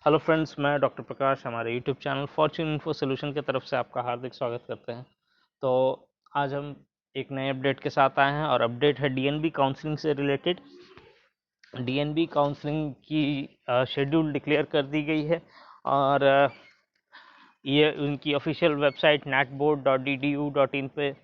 Hello friends, मैं doctor प्रकाश हमारे YouTube channel Fortune info solution की तरफ से आपका हार्दिक स्वागत करते हैं। तो आज हम एक नए अपडेट के साथ आए हैं और अपडेट है डीएनबी काउंसलिंग से रिलेटेड। डीएनबी काउंसलिंग की शेड्यूल डिक्लेयर कर दी गई है और ये उनकी ऑफिशियल वेबसाइट netboard.edu.in पे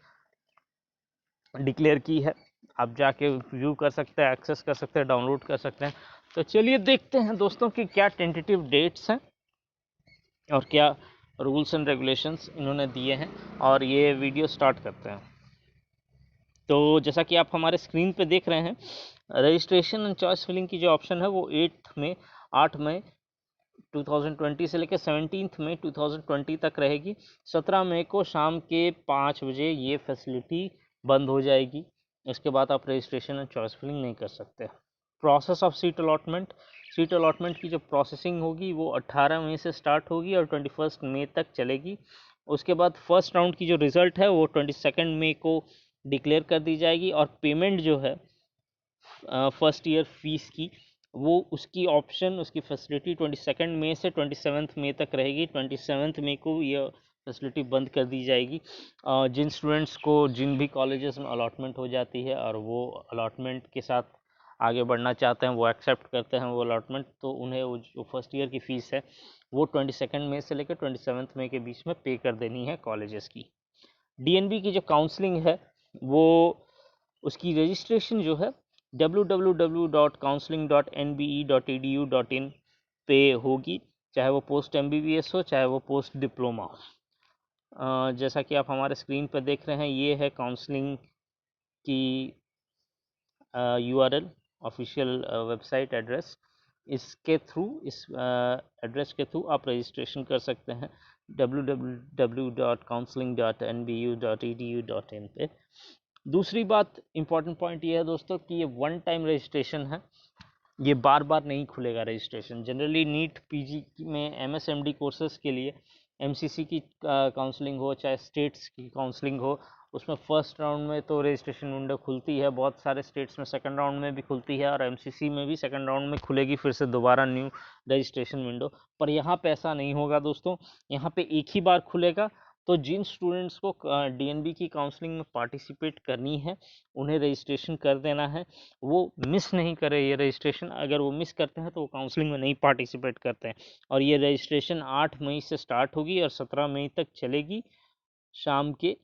डिक्लेयर की है। आप जाके व्यू कर सकते हैं, एक्सेस कर सकते हैं, डाउनलोड कर सकते हैं। तो चलिए देखते हैं दोस्तों कि क्या टेंटेटिव डेट्स हैं और क्या रूल्स एंड रेगुलेशंस इन्होंने दिए हैं, और ये वीडियो स्टार्ट करते हैं। तो जैसा कि आप हमारे स्क्रीन पे देख रहे हैं, रजिस्ट्रेशन एंड चॉइस फिलिंग की जो ऑप्शन है वो 8 मई 2020 से लेकर 17 मई 2020 तक रहेगी। 17 मई को शाम के 5 बजे ये फैसिलिटी बंद हो जाएगी। इसके बाद आप रजिस्ट्रेशन एंड चॉइस फिलिंग नहीं कर सकते। प्रोसेस ऑफ सीट अलॉटमेंट की जो प्रोसेसिंग होगी वो 18 मई से स्टार्ट होगी और 21 मई तक चलेगी। उसके बाद फर्स्ट राउंड की जो रिज़ल्ट है वो 22 मई को डिक्लेयर कर दी जाएगी और पेमेंट जो है फर्स्ट ईयर फीस की, वो उसकी ऑप्शन, उसकी फैसिलिटी 22 मई से 27 मई तक रहेगी। 27 मई को ये फैसिलिटी बंद कर दी जाएगी। जिन स्टूडेंट्स को जिन भी कॉलेजेस में अलॉटमेंट हो जाती है और वो अलॉटमेंट के साथ आगे बढ़ना चाहते हैं, वो एक्सेप्ट करते हैं वो अलॉटमेंट, तो उन्हें वो जो फर्स्ट ईयर की फ़ीस है वो 22 मई से लेकर 27 मई के बीच में पे कर देनी है कॉलेजेस की। डीएनबी की जो काउंसलिंग है वो, उसकी रजिस्ट्रेशन जो है www.counseling.nbe.edu.in पे होगी, चाहे वो पोस्ट एमबीबीएस हो चाहे वो पोस्ट डिप्लोमा हो। जैसा कि आप हमारे स्क्रीन पर देख रहे हैं, ये है काउंसलिंग की यूआरएल, ऑफिशियल वेबसाइट एड्रेस। इसके थ्रू, इस एड्रेस के थ्रू आप रजिस्ट्रेशन कर सकते हैं www.counseling.nbu.edu.in पे। दूसरी बात, इंपॉर्टेंट पॉइंट ये है दोस्तों कि ये वन टाइम रजिस्ट्रेशन है, ये बार बार नहीं खुलेगा रजिस्ट्रेशन। जनरली नीट पीजी में एमएसएमडी कोर्सेज के लिए एमसीसी की काउंसलिंग हो चाहे स्टेट्स की काउंसलिंग हो, उसमें फर्स्ट राउंड में तो रजिस्ट्रेशन विंडो खुलती है, बहुत सारे स्टेट्स में सेकंड राउंड में भी खुलती है और एमसीसी में भी सेकंड राउंड में खुलेगी फिर से दोबारा न्यू रजिस्ट्रेशन विंडो। पर यहाँ पे ऐसा नहीं होगा दोस्तों, यहाँ पे एक ही बार खुलेगा। तो जिन स्टूडेंट्स को डीएनबी की काउंसलिंग में पार्टिसिपेट करनी है उन्हें रजिस्ट्रेशन कर देना है। वो मिस नहीं करे ये रजिस्ट्रेशन, अगर वो मिस करते हैं तो वो काउंसलिंग में नहीं पार्टिसिपेट करते हैं। और ये रजिस्ट्रेशन 8 मई से स्टार्ट होगी और 17 मई तक चलेगी शाम के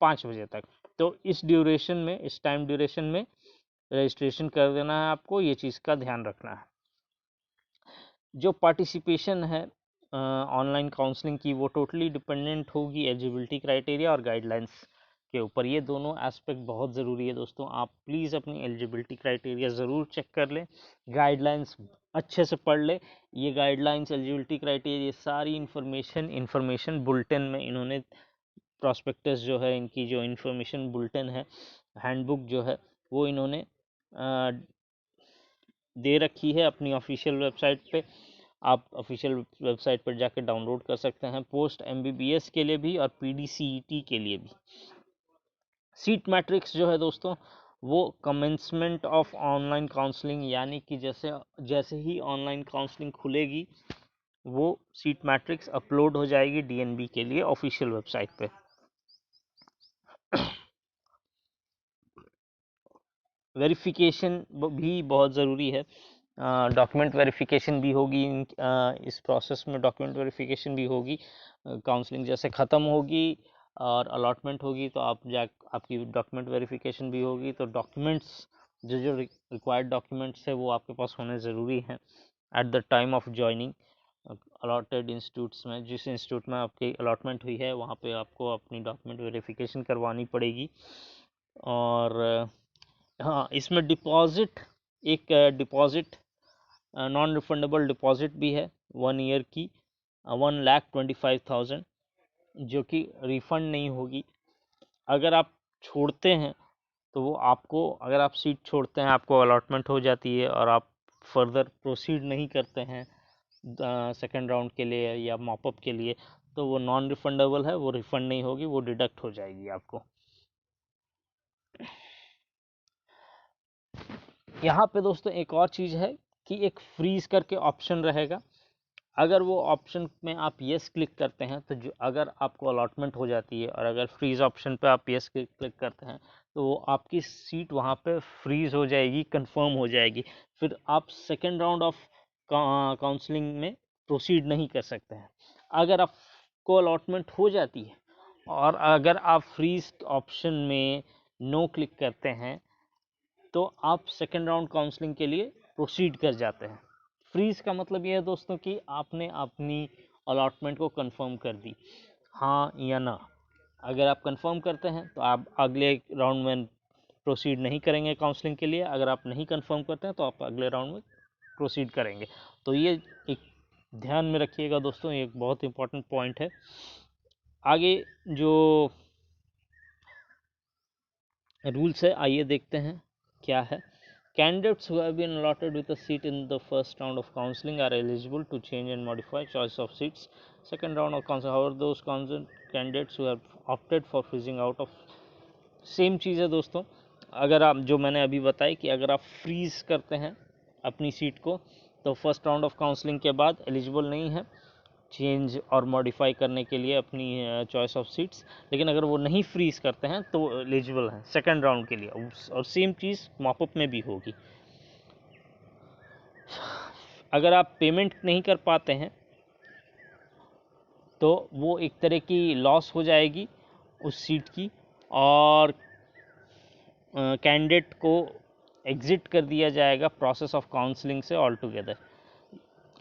5 बजे तक। तो इस ड्यूरेशन में, इस टाइम ड्यूरेशन में रजिस्ट्रेशन कर देना है आपको, ये चीज़ का ध्यान रखना है। जो पार्टिसिपेशन है ऑनलाइन काउंसलिंग की, वो टोटली डिपेंडेंट होगी एलिजिबिलिटी क्राइटेरिया और गाइडलाइंस के ऊपर। ये दोनों एस्पेक्ट बहुत ज़रूरी है दोस्तों। आप प्लीज़ अपनी एलिजिबिलिटी क्राइटेरिया ज़रूर चेक कर लें, गाइडलाइंस अच्छे से पढ़ लें। ये गाइडलाइंस, एलिजिबिलिटी क्राइटेरिया, सारी इन्फॉर्मेशन बुलेटिन में इन्होंने, प्रॉस्पेक्टस जो है, इनकी जो इन्फॉर्मेशन बुलेटिन है, हैंडबुक जो है, वो इन्होंने दे रखी है अपनी ऑफिशियल वेबसाइट पे। आप ऑफिशियल वेबसाइट पर जाकर डाउनलोड कर सकते हैं, पोस्ट एमबीबीएस के लिए भी और पीडीसीईटी के लिए भी। सीट मैट्रिक्स जो है दोस्तों, वो कमेंसमेंट ऑफ ऑनलाइन काउंसलिंग, यानी कि जैसे जैसे ही ऑनलाइन काउंसलिंग खुलेगी वो सीट मैट्रिक्स अपलोड हो जाएगी डीएनबी के लिए ऑफिशियल वेबसाइट पे। वेरिफिकेशन भी बहुत ज़रूरी है, डॉक्यूमेंट वेरिफिकेशन भी होगी इस प्रोसेस में, डॉक्यूमेंट वेरिफिकेशन भी होगी। काउंसलिंग जैसे ख़त्म होगी और अलॉटमेंट होगी तो आपकी डॉक्यूमेंट वेरिफिकेशन भी होगी। तो डॉक्यूमेंट्स, जो जो रिक्वायर्ड डॉक्यूमेंट्स है वो आपके पास होने ज़रूरी हैं at the time of joining allotted institutes में। जिस इंस्टीट्यूट में आपकी अलॉटमेंट हुई है वहाँ पे आपको अपनी डॉक्यूमेंट वेरिफिकेशन करवानी पड़ेगी। और हाँ, इसमें डिपॉजिट, एक डिपॉजिट, नॉन रिफंडेबल डिपॉजिट भी है 1 ईयर की, 1,25,000, जो कि रिफंड नहीं होगी। अगर आप छोड़ते हैं तो वो आपको, अगर आप सीट छोड़ते हैं, आपको अलॉटमेंट हो जाती है और आप फर्दर प्रोसीड नहीं करते हैं सेकंड राउंड के लिए या मॉपअप के लिए, तो वो नॉन रिफंडेबल है, वो रिफंड नहीं होगी, वो डिडक्ट हो जाएगी आपको। यहाँ पे दोस्तों एक और चीज़ है कि एक फ्रीज करके ऑप्शन रहेगा। अगर वो ऑप्शन में आप यस क्लिक करते हैं तो जो अगर आपको अलॉटमेंट हो जाती है, और अगर फ्रीज़ ऑप्शन पे आप यस क्लिक करते हैं तो आपकी सीट वहाँ पे फ्रीज़ हो जाएगी, कंफर्म हो जाएगी। फिर आप सेकेंड राउंड ऑफ काउंसलिंग में प्रोसीड नहीं कर सकते हैं। अगर आपको अलॉटमेंट हो जाती है और अगर आप फ्रीज ऑप्शन में नो क्लिक करते हैं तो आप सेकेंड राउंड काउंसलिंग के लिए प्रोसीड कर जाते हैं। फ्रीज का मतलब यह है दोस्तों कि आपने अपनी अलॉटमेंट को कंफर्म कर दी, हाँ या ना। अगर आप कंफर्म करते हैं तो आप अगले राउंड में प्रोसीड नहीं करेंगे काउंसलिंग के लिए। अगर आप नहीं कंफर्म करते हैं तो आप अगले राउंड में प्रोसीड करेंगे। तो ये एक ध्यान में रखिएगा दोस्तों, ये एक बहुत इंपॉर्टेंट पॉइंट है। आगे जो रूल्स है आइए देखते हैं क्या है। Candidates who have been allotted with a seat in the first round of counseling are eligible to change and modify choice of seats. Second round of counseling, however, those candidates who have opted for freezing out of same चीज़ है दोस्तों। अगर आप जो मैंने अभी बताया कि अगर आप फ्रीज करते हैं अपनी सीट को तो फर्स्ट राउंड ऑफ काउंसलिंग के बाद एलिजिबल नहीं है चेंज और मॉडिफाई करने के लिए अपनी चॉइस ऑफ सीट्स। लेकिन अगर वो नहीं फ्रीज करते हैं तो एलिजिबल हैं सेकंड राउंड के लिए। और सेम चीज़ मॉपअप में भी होगी। अगर आप पेमेंट नहीं कर पाते हैं तो वो एक तरह की लॉस हो जाएगी उस सीट की, और कैंडिडेट को एग्ज़िट कर दिया जाएगा प्रोसेस ऑफ काउंसलिंग से ऑल टुगेदर।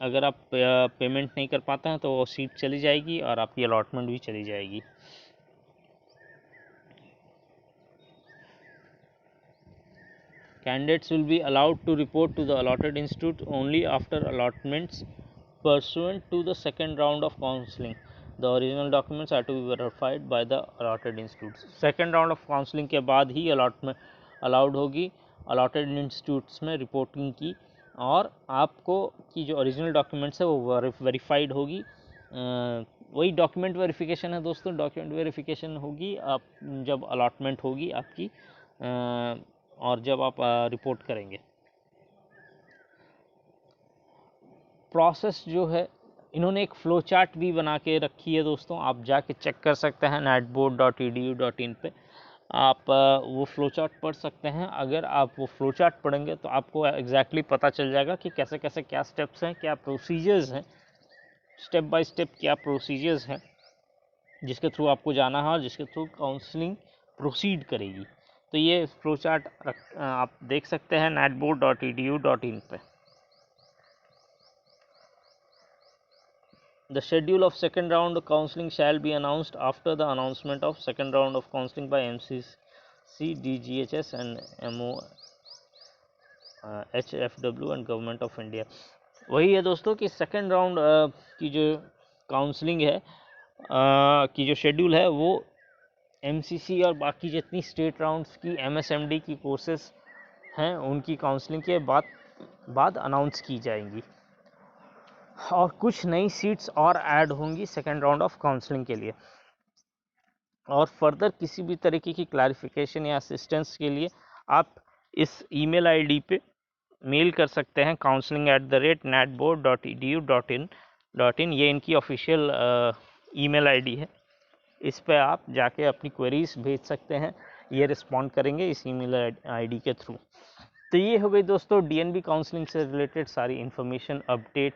अगर आप पेमेंट नहीं कर पाते हैं तो वो सीट चली जाएगी और आपकी अलॉटमेंट भी चली जाएगी। Candidates will be allowed to report to the allotted institute only after allotments pursuant to the second round of counseling. The original documents are to be verified by the allotted institutes. Second round of counseling के बाद ही allotment allowed होगी allotted institutes में reporting की, और आपको की जो original documents है वो वेरीफाइड होगी। वही डॉक्यूमेंट वेरिफिकेशन है दोस्तों। डॉक्यूमेंट वेरिफिकेशन होगी आप जब अलॉटमेंट होगी आपकी और जब आप रिपोर्ट करेंगे। प्रोसेस जो है इन्होंने एक फ़्लो चार्ट भी बना के रखी है दोस्तों, आप जाके चेक कर सकते हैं netboard.edu.in पे। आप वो फ़्लो चार्ट पढ़ सकते हैं। अगर आप वो फ़्लो चार्ट पढ़ेंगे तो आपको एग्जैक्टली पता चल जाएगा कि कैसे कैसे क्या स्टेप्स हैं, क्या प्रोसीजर्स हैं, स्टेप बाय स्टेप क्या प्रोसीजर्स हैं जिसके थ्रू आपको जाना है और जिसके थ्रू काउंसलिंग प्रोसीड करेगी। तो ये फ्लो चार्ट आप देख सकते हैं netboard.edu.in पे। The schedule of second round counseling shall be announced after the announcement of second round of counseling by MCC, DGHS and HFW and Government of India। वही है दोस्तों कि सेकेंड राउंड की जो काउंसलिंग है की जो शेड्यूल है वो MCC और बाकी जितनी स्टेट राउंड्स की MSMD की कोर्सेस हैं उनकी काउंसलिंग के बाद अनाउंस की जाएंगी, और कुछ नई सीट्स और ऐड होंगी सेकेंड राउंड ऑफ काउंसलिंग के लिए। और फर्दर किसी भी तरीके की क्लैरिफिकेशन या असिस्टेंस के लिए आप इस ईमेल आईडी पे मेल कर सकते हैं counseling@netboard.edu.in। ये इनकी ऑफिशियल ईमेल आईडी है। इस पे आप जाके अपनी क्वेरीज भेज सकते हैं, ये रिस्पॉन्ड करेंगे इस ईमेल आईडी के थ्रू। तो ये हो गई दोस्तों DNB काउंसलिंग से रिलेटेड सारी इन्फॉर्मेशन अपडेट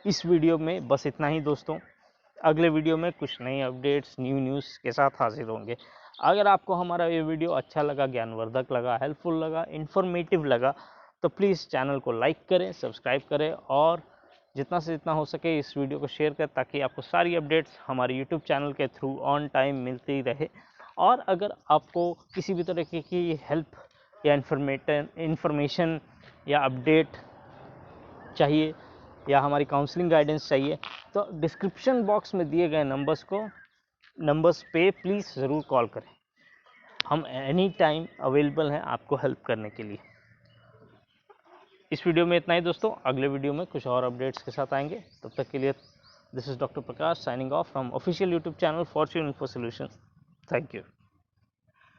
इस वीडियो में। बस इतना ही दोस्तों। अगले वीडियो में कुछ नई अपडेट्स न्यू न्यूज़ के साथ हाजिर होंगे। अगर आपको हमारा ये वीडियो अच्छा लगा, ज्ञानवर्धक लगा, हेल्पफुल लगा, इन्फॉर्मेटिव लगा तो प्लीज़ चैनल को लाइक करें, सब्सक्राइब करें और जितना से जितना हो सके इस वीडियो को शेयर करें ताकि आपको सारी अपडेट्स हमारे यूट्यूब चैनल के थ्रू ऑन टाइम मिलती रहे। और अगर आपको किसी भी तरह की हेल्प या इन्फॉर्मेशन या अपडेट चाहिए या हमारी काउंसलिंग गाइडेंस चाहिए तो डिस्क्रिप्शन बॉक्स में दिए गए नंबर्स पे प्लीज़ ज़रूर कॉल करें। हम एनी टाइम अवेलेबल हैं आपको हेल्प करने के लिए। इस वीडियो में इतना ही दोस्तों। अगले वीडियो में कुछ और अपडेट्स के साथ आएंगे। तब तक के लिए this is doctor Prakash signing off from official YouTube channel Fortune info solutions. Thank you.